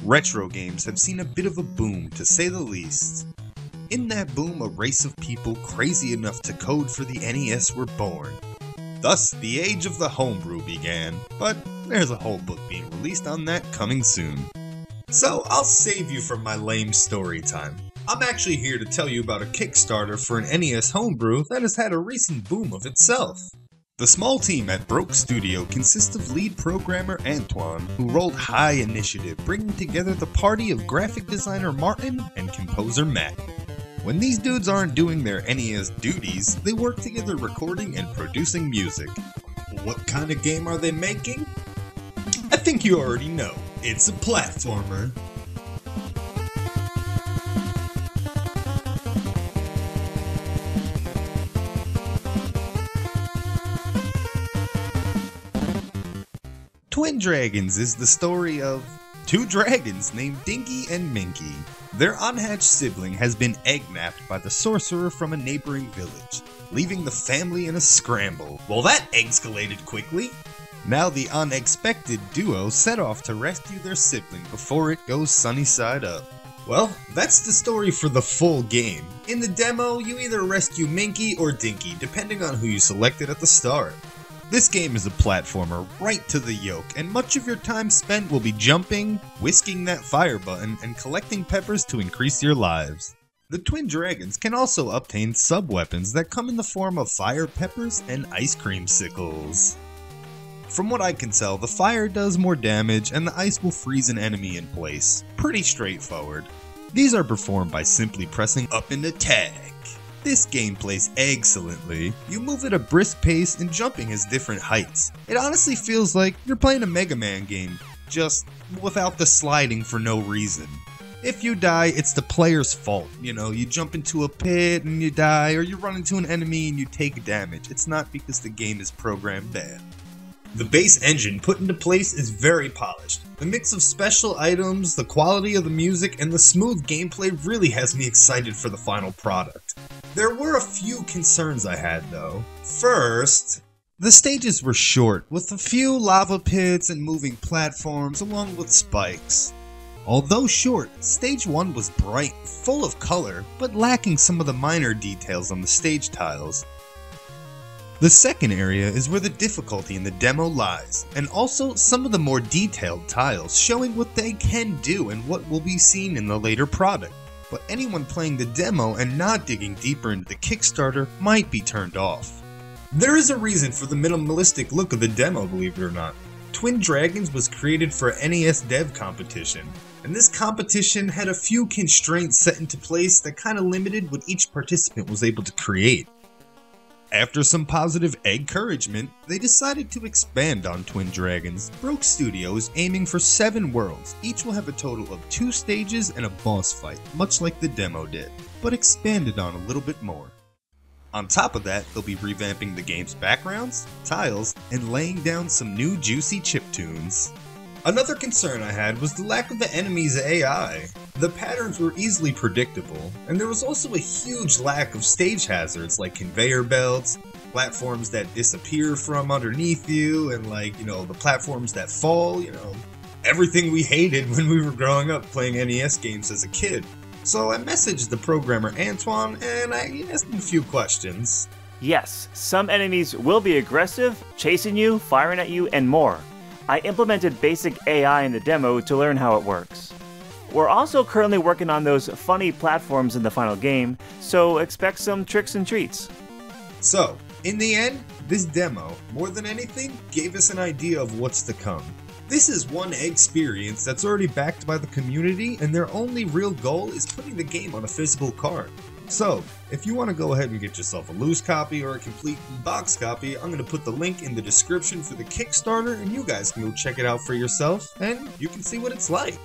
Retro games have seen a bit of a boom, to say the least. In that boom, a race of people crazy enough to code for the NES were born. Thus, the age of the homebrew began, but there's a whole book being released on that coming soon. So, I'll save you from my lame story time. I'm actually here to tell you about a Kickstarter for an NES homebrew that has had a recent boom of itself. The small team at Broke Studio consists of lead programmer Antoine, who rolled high initiative, bringing together the party of graphic designer Martin and composer Matt. When these dudes aren't doing their NES duties, they work together recording and producing music. What kind of game are they making? I think you already know. It's a platformer. Twin Dragons is the story of two dragons named Dinky and Minky. Their unhatched sibling has been egg-napped by the sorcerer from a neighboring village, leaving the family in a scramble. Well, that escalated quickly. Now the unexpected duo set off to rescue their sibling before it goes sunny side up. Well, that's the story for the full game. In the demo, you either rescue Minky or Dinky, depending on who you selected at the start. This game is a platformer right to the yoke, and much of your time spent will be jumping, whisking that fire button, and collecting peppers to increase your lives. The Twin Dragons can also obtain sub-weapons that come in the form of fire peppers and ice cream sickles. From what I can tell, the fire does more damage and the ice will freeze an enemy in place. Pretty straightforward. These are performed by simply pressing up and attack. This game plays excellently. You move at a brisk pace and jumping has different heights. It honestly feels like you're playing a Mega Man game, just without the sliding for no reason. If you die, it's the player's fault. You know, you jump into a pit and you die, or you run into an enemy and you take damage. It's not because the game is programmed bad. The base engine put into place is very polished. The mix of special items, the quality of the music, and the smooth gameplay really has me excited for the final product. There were a few concerns I had though. First, the stages were short, with a few lava pits and moving platforms along with spikes. Although short, stage 1 was bright, full of color, but lacking some of the minor details on the stage tiles. The second area is where the difficulty in the demo lies, and also some of the more detailed tiles showing what they can do and what will be seen in the later product. But anyone playing the demo and not digging deeper into the Kickstarter might be turned off. There is a reason for the minimalistic look of the demo, believe it or not. Twin Dragons was created for a NES dev competition, and this competition had a few constraints set into place that kinda limited what each participant was able to create. After some positive encouragement, they decided to expand on Twin Dragons. Broke Studio is aiming for 7 worlds. Each will have a total of 2 stages and a boss fight, much like the demo did, but expanded on a little bit more. On top of that, they'll be revamping the game's backgrounds, tiles, and laying down some new juicy chiptunes. Another concern I had was the lack of the enemy's AI. The patterns were easily predictable, and there was also a huge lack of stage hazards like conveyor belts, platforms that disappear from underneath you, and the platforms that fall, everything we hated when we were growing up playing NES games as a kid. So I messaged the programmer Antoine, and I asked him a few questions. Yes, some enemies will be aggressive, chasing you, firing at you, and more. I implemented basic AI in the demo to learn how it works. We're also currently working on those funny platforms in the final game, so expect some tricks and treats. So, in the end, this demo, more than anything, gave us an idea of what's to come. This is one experience that's already backed by the community, and their only real goal is putting the game on a physical card. So, if you want to go ahead and get yourself a loose copy or a complete box copy, I'm going to put the link in the description for the Kickstarter, and you guys can go check it out for yourself, and you can see what it's like.